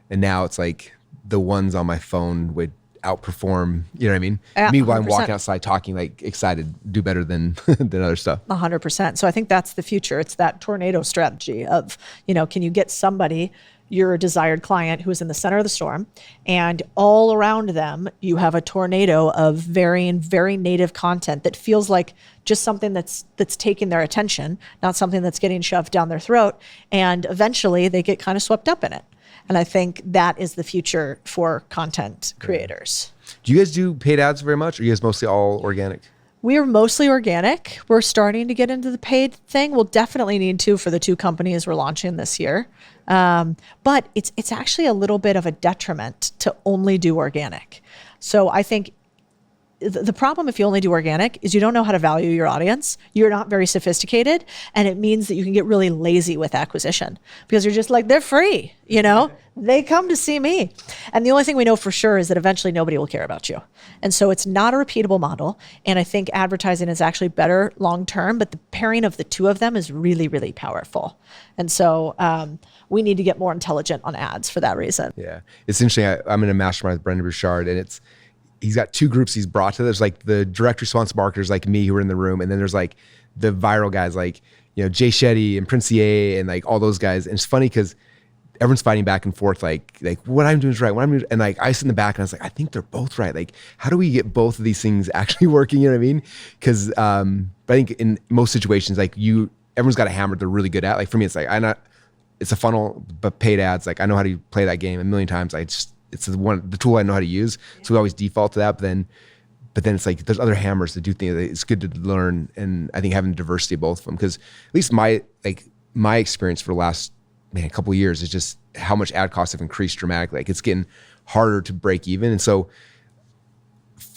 And now it's like the ones on my phone would outperform, you know what I mean? Me while I'm walking outside talking, like excited, do better than other stuff. 100%. So I think that's the future. It's that tornado strategy of, can you get somebody, your desired client, who is in the center of the storm, and all around them you have a tornado of very native content that feels like just something that's taking their attention, not something that's getting shoved down their throat, and eventually they get kind of swept up in it. And I think that is the future for content creators. Do you guys do paid ads very much, or are you guys mostly all organic? We are mostly organic. We're starting to get into the paid thing. We'll definitely need to for the 2 companies we're launching this year. But it's actually a little bit of a detriment to only do organic. So I think the problem if you only do organic is you don't know how to value your audience. You're not very sophisticated, and it means that you can get really lazy with acquisition because you're just like, they're free, they come to see me. And the only thing we know for sure is that eventually nobody will care about you. And so it's not a repeatable model. And I think advertising is actually better long-term, but the pairing of the two of them is really, really powerful. And so we need to get more intelligent on ads for that reason. Yeah. It's interesting. I'm in a mastermind with Brendan Bouchard, and he's got 2 groups he's brought to. There's like the direct response marketers like me who are in the room. And then there's like the viral guys like, Jay Shetty and Prince CA and like all those guys. And it's funny because everyone's fighting back and forth, like what I'm doing is right. What I'm doing, and like I sit in the back and I was like, I think they're both right. Like, how do we get both of these things actually working? You know what I mean? Because I think in most situations, like everyone's got a hammer they're really good at. Like for me, it's like it's a funnel, but paid ads. Like I know how to play that game a million times. It's the tool I know how to use. So we always default to that. But then it's like there's other hammers that do things that it's good to learn. And I think having diversity of both of them, because at least my experience for the last a couple of years is just how much ad costs have increased dramatically. Like it's getting harder to break even. And so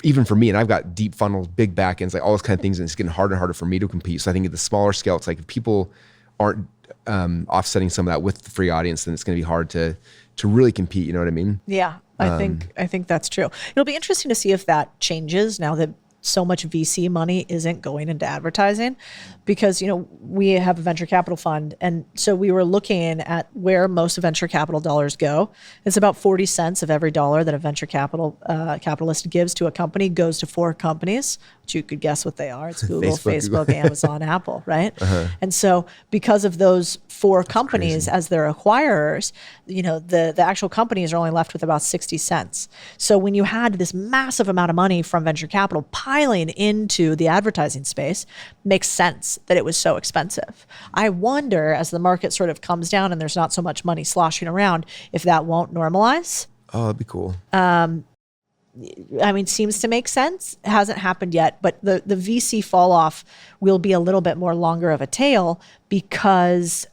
even for me, and I've got deep funnels, big backends, like all those kind of things, and it's getting harder and harder for me to compete. So I think at the smaller scale, it's like if people aren't offsetting some of that with the free audience, then it's going to be hard to really compete. You know what I mean? Yeah, I think that's true. It'll be interesting to see if that changes now that so much VC money isn't going into advertising, because we have a venture capital fund, and so we were looking at where most venture capital dollars go. It's about 40 cents of every dollar that a venture capitalist gives to a company goes to 4 companies which you could guess what they are. It's Google, Facebook, Facebook, Amazon, Apple, right? And so because of those four companies as their acquirers, the actual companies are only left with about 60 cents. So when you had this massive amount of money from venture capital piling into the advertising space, makes sense that it was so expensive. I wonder, as the market sort of comes down and there's not so much money sloshing around, if that won't normalize. Oh, that'd be cool. I mean, seems to make sense. It hasn't happened yet, but the VC fall off will be a little bit more longer of a tail because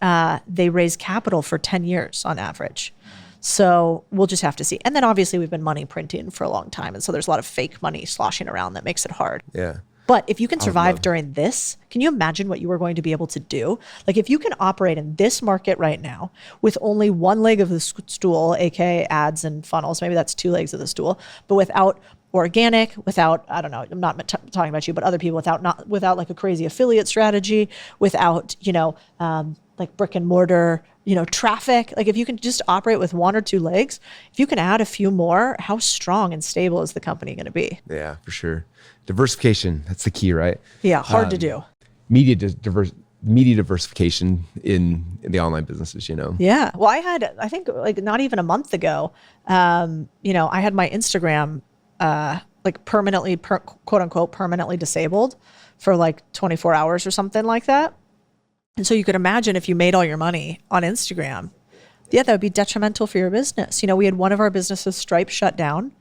they raise capital for 10 years on average. So we'll just have to see. And then obviously we've been money printing for a long time. And so there's a lot of fake money sloshing around that makes it hard. Yeah. But if you can survive during this, can you imagine what you are going to be able to do? Like if you can operate in this market right now with only one leg of the stool, aka ads and funnels, maybe that's two legs of the stool, but without organic, without, I don't know, I'm not talking about you, but other people, without like a crazy affiliate strategy, without, like brick and mortar, traffic. Like if you can just operate with one or two legs, if you can add a few more, how strong and stable is the company going to be? Yeah, for sure. Diversification, that's the key, right? Yeah, hard to do. Media diversification in the online businesses, Yeah. Well, I think like not even a month ago, I had my Instagram like permanently, quote unquote, permanently disabled for like 24 hours or something like that. And so you could imagine if you made all your money on Instagram, that would be detrimental for your business. We had one of our businesses, Stripe, shut down.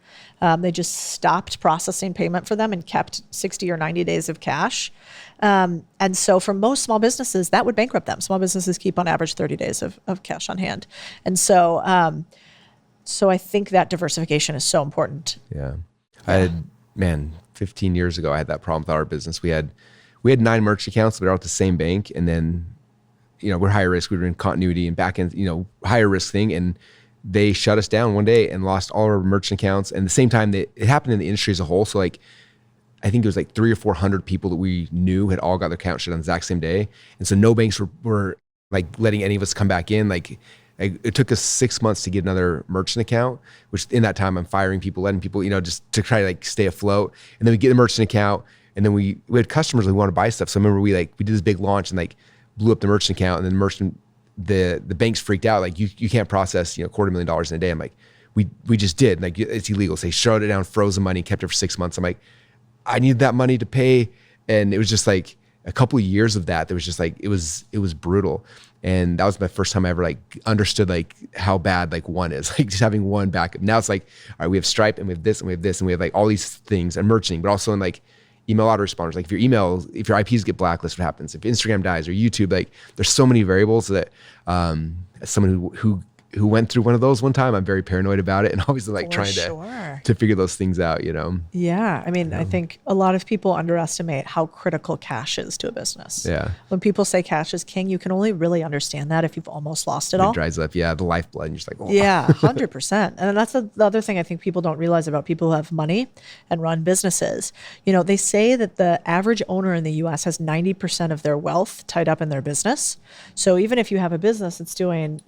They just stopped processing payment for them and kept 60 or 90 days of cash. And so for most small businesses, that would bankrupt them. Small businesses keep on average 30 days of cash on hand. And so, I think that diversification is so important. Yeah. I had, 15 years ago, I had that problem with our business. We had 9 merchant accounts, but they're all at the same bank. And then, we're higher risk. We were in continuity and back end, higher risk thing. And they shut us down one day and lost all our merchant accounts. And at the same time, it happened in the industry as a whole. So like, I think it was like 300 or 400 people that we knew had all got their account shut on the exact same day. And so no banks were like letting any of us come back in. Like it took us 6 months to get another merchant account, which in that time I'm firing people, letting people, just to try to like stay afloat. And then we get the merchant account. And then we had customers that wanted to buy stuff. So I remember we did this big launch and like blew up the merchant account, and then the banks freaked out. Like you can't process, $250,000 in a day. I'm like, we just did. Like it's illegal. So they shut it down, froze the money, kept it for 6 months. I'm like, I need that money to pay. And it was just like a couple of years of that. There was just like, it was brutal. And that was my first time I ever like understood like how bad like one is, like just having one backup. Now it's like, all right, we have Stripe and we have this and we have this and we have like all these things and merching, but also in like email autoresponders. Like if your IPs get blacklisted, what happens? If Instagram dies or YouTube, like there's so many variables that as someone who went through one of those one time, I'm very paranoid about it and obviously like trying to figure those things out, Yeah. I mean, I think a lot of people underestimate how critical cash is to a business. Yeah. When people say cash is king, you can only really understand that if you've almost lost it all. It dries up. Yeah. The lifeblood. And you're just like, oh. Yeah, 100%. And that's the other thing I think people don't realize about people who have money and run businesses. They say that the average owner in the US has 90% of their wealth tied up in their business. So even if you have a business that's doing,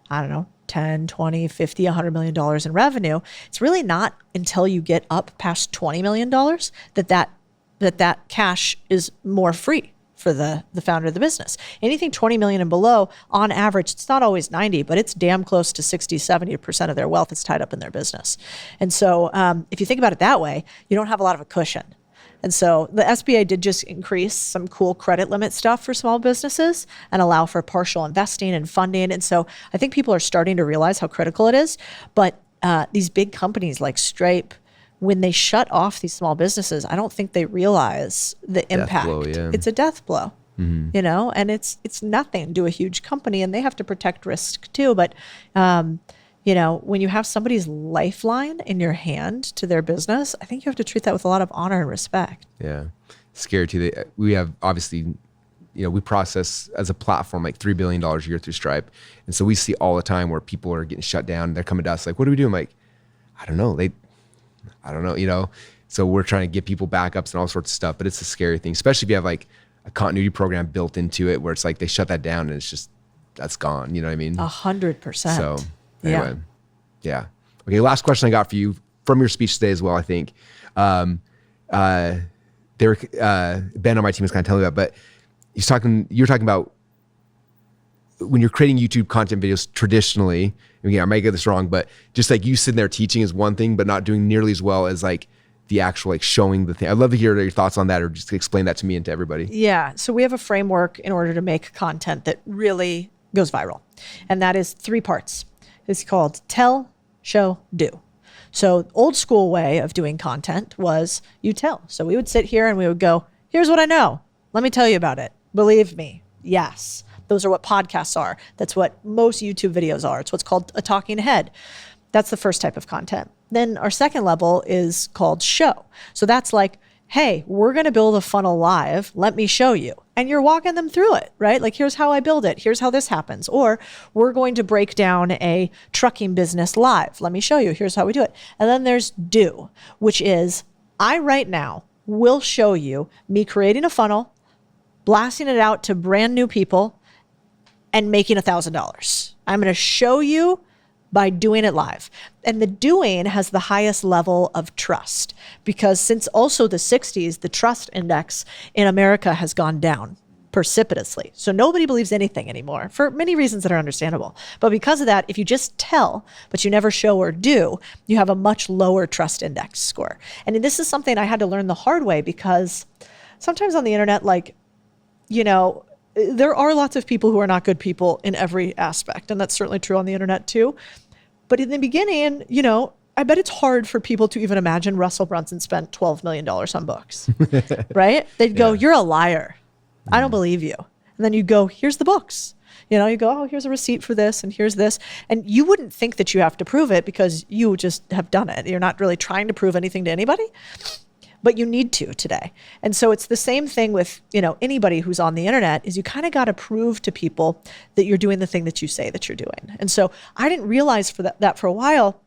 I don't know, 10, 20, 50, $100 million in revenue, it's really not until you get up past $20 million that cash is more free for the founder of the business. Anything 20 million and below, on average, it's not always 90, but it's damn close to 60, 70% of their wealth is tied up in their business. And so if you think about it that way, you don't have a lot of a cushion. And so the SBA did just increase some cool credit limit stuff for small businesses and allow for partial investing and funding. And so I think people are starting to realize how critical it is. But these big companies like Stripe, when they shut off these small businesses, I don't think they realize the impact. Blow, yeah. It's a death blow, and it's nothing to a huge company, and they have to protect risk too. But when you have somebody's lifeline in your hand to their business, I think you have to treat that with a lot of honor and respect. Yeah. Scary too. We have obviously, we process as a platform like $3 billion a year through Stripe. And so we see all the time where people are getting shut down. They're coming to us like, what do we do? I'm like, I don't know. So we're trying to get people backups and all sorts of stuff, but it's a scary thing, especially if you have like a continuity program built into it where it's like they shut that down and it's just, that's gone. You know what I mean? 100%. So anyway, yeah. Okay. Last question I got for you from your speech today as well, I think. they were, Ben on my team was kind of telling me about, but you're talking about when you're creating YouTube content videos traditionally, again, I might get this wrong, but just like you sitting there teaching is one thing, but not doing nearly as well as like the actual like showing the thing. I'd love to hear your thoughts on that, or just explain that to me and to everybody. Yeah. So we have a framework in order to make content that really goes viral. And that is 3 parts. It's called tell, show, do. So old school way of doing content was you tell. So we would sit here and we would go, here's what I know. Let me tell you about it. Believe me. Yes. Those are what podcasts are. That's what most YouTube videos are. It's what's called a talking head. That's the first type of content. Then our second level is called show. So that's like, hey, we're going to build a funnel live. Let me show you. And you're walking them through it, right? Like, here's how I build it. Here's how this happens. Or we're going to break down a trucking business live. Let me show you. Here's how we do it. And then there's do, which is I right now will show you me creating a funnel, blasting it out to brand new people, and making $1,000. I'm going to show you by doing it live. And the doing has the highest level of trust, because since also the 60s, the trust index in America has gone down precipitously. So nobody believes anything anymore for many reasons that are understandable. But because of that, if you just tell, but you never show or do, you have a much lower trust index score. And this is something I had to learn the hard way, because sometimes on the internet, like, you know, there are lots of people who are not good people in every aspect. And that's certainly true on the internet too. But in the beginning, you know, I bet it's hard for people to even imagine Russell Brunson spent $12 million on books, right? They'd go, you're a liar. I don't believe you. And then you go, here's the books. You know, you go, oh, here's a receipt for this and here's this. And you wouldn't think that you have to prove it because you just have done it. You're not really trying to prove anything to anybody, but you need to today. And so it's the same thing with, you know, anybody who's on the internet, is you kind of got to prove to people that you're doing the thing that you say that you're doing. And so I didn't realize that for a while.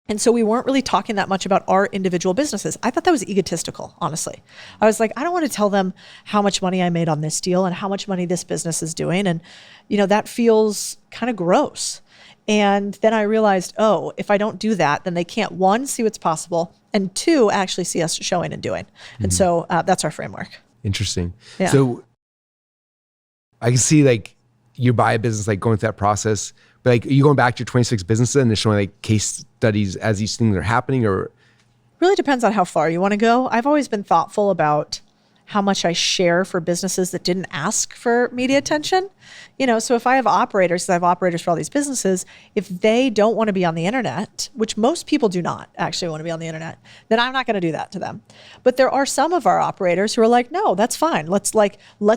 And so we weren't really talking that much about our individual businesses. I thought that was egotistical, honestly. I was like, I don't want to tell them how much money I made on this deal and how much money this business is doing. And, you know, that feels kind of gross. And then I realized, oh, if I don't do that, then they can't, 1, see what's possible, and 2, actually see us showing and doing. And so that's our framework. Interesting. Yeah. So I can see like you buy a business, like going through that process, but like, are you going back to your 26 businesses and they're showing like case studies as these things are happening, or? Really depends on how far you want to go. I've always been thoughtful about how much I share for businesses that didn't ask for media attention. You know, so if I have operators, because I have operators for all these businesses, if they don't want to be on the internet, which most people do not actually want to be on the internet, then I'm not going to do that to them. But there are some of our operators who are like, no, that's fine. Let's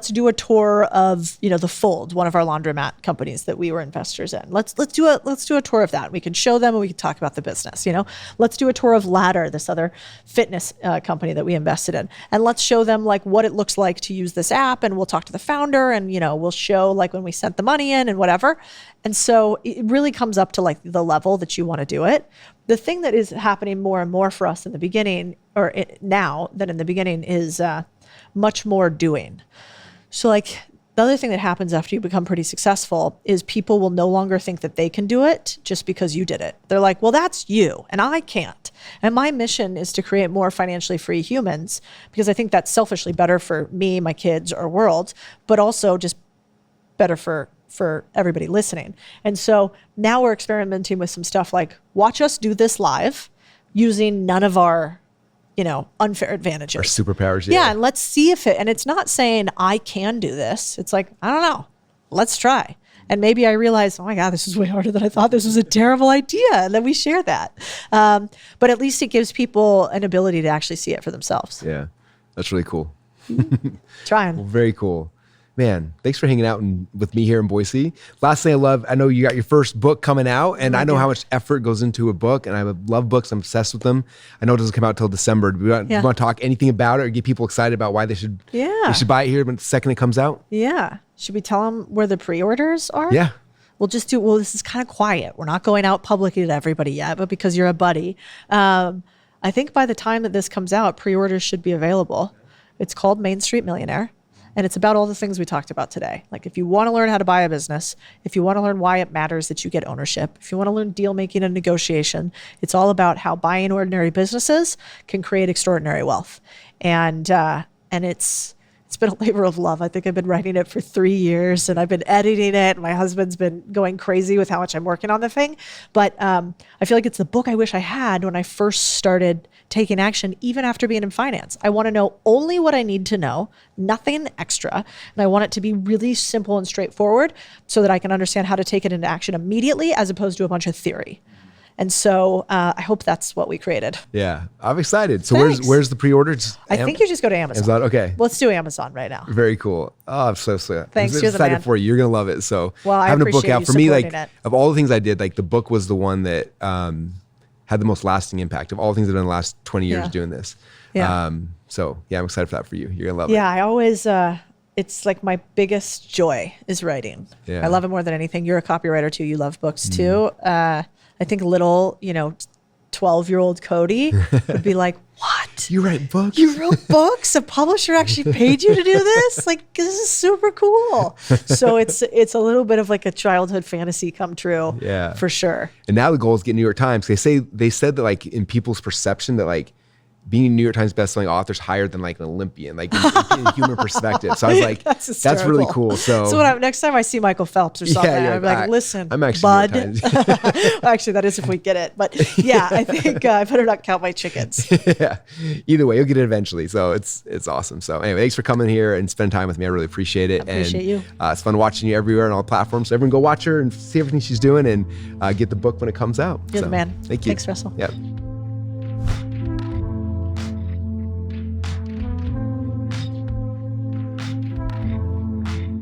do a tour of, you know, The Fold, one of our laundromat companies that we were investors in. Let's do a tour of that. We can show them and we can talk about the business. You know, let's do a tour of Ladder, this other fitness company that we invested in, and let's show them like what it looks like to use this app, and we'll talk to the founder, and, you know, we'll show like when we sent the money in and whatever. And so it really comes up to like the level that you want to do it. The thing that is happening more and more for us in the beginning, or now than in the beginning, is much more doing. So like the other thing that happens after you become pretty successful is people will no longer think that they can do it just because you did it. They're like, well, that's you and I can't. And my mission is to create more financially free humans, because I think that's selfishly better for me, my kids, our world, but also just better for everybody listening. And so now we're experimenting with some stuff like, watch us do this live using none of our, you know, unfair advantages. Our superpowers. Yeah. And let's see if and it's not saying I can do this. It's like, I don't know, let's try. And maybe I realize, oh my God, this is way harder than I thought. This was a terrible idea. And then we share that. But at least it gives people an ability to actually see it for themselves. Yeah. That's really cool. Trying. Well, very cool. Man, thanks for hanging out with me here in Boise. Last thing I know you got your first book coming out, and I know how much effort goes into a book, and I love books. I'm obsessed with them. I know it doesn't come out till December. Do you want to talk anything about it, or get people excited about why they should buy it here the second it comes out? Yeah. Should we tell them where the pre-orders are? Yeah. This is kind of quiet. We're not going out publicly to everybody yet, but because you're a buddy, I think by the time that this comes out, pre-orders should be available. It's called Street Millionaire. And it's about all the things we talked about today. Like if you want to learn how to buy a business, if you want to learn why it matters that you get ownership, if you want to learn deal making and negotiation, it's all about how buying ordinary businesses can create extraordinary wealth. And it's been a labor of love. I think I've been writing it for 3 years and I've been editing it. My husband's been going crazy with how much I'm working on the thing. But I feel like it's the book I wish I had when I first started taking action, even after being in finance. I want to know only what I need to know, nothing extra. And I want it to be really simple and straightforward so that I can understand how to take it into action immediately as opposed to a bunch of theory. And so I hope that's what we created. Yeah, I'm excited. So Thanks. where's the pre-orders? I think you just go to Amazon. Amazon, okay. Let's do Amazon right now. Very cool. Oh, I'm so Thanks, I'm you're the excited man. for you. You're gonna love it. So Well, I having a book appreciate out you for me, like supporting it. of all the things I did, like the book was the one that had the most lasting impact of all the things I've done in the last 20 years Yeah. doing this. Yeah. So yeah, I'm excited for that for you. You're gonna love it. Yeah, I always, it's like my biggest joy is writing. Yeah. I love it more than anything. You're a copywriter too. You love books too. I think little, 12-year-old Codie would be like, what? You write books? You wrote books? A publisher actually paid you to do this? Like, this is super cool. So it's a little bit of like a childhood fantasy come true. Yeah. For sure. And now the goal is to get New York Times. They said that like in people's perception that like being a New York Times bestselling author is higher than like an Olympian, like in human perspective. So I was like, that's really hysterical. cool. So next time I see Michael Phelps or something, you're I'm like, listen, I'm actually bud. New York Times. Actually, that is if we get it. But yeah, I think I better not count my chickens. Yeah. Either way, you'll get it eventually. So it's awesome. So anyway, thanks for coming here and spending time with me. I really appreciate it. Appreciate you. It's fun watching you everywhere on all platforms. So everyone go watch her and see everything she's doing and get the book when it comes out. You're the man. Thank you. Thanks, Russell. Yeah.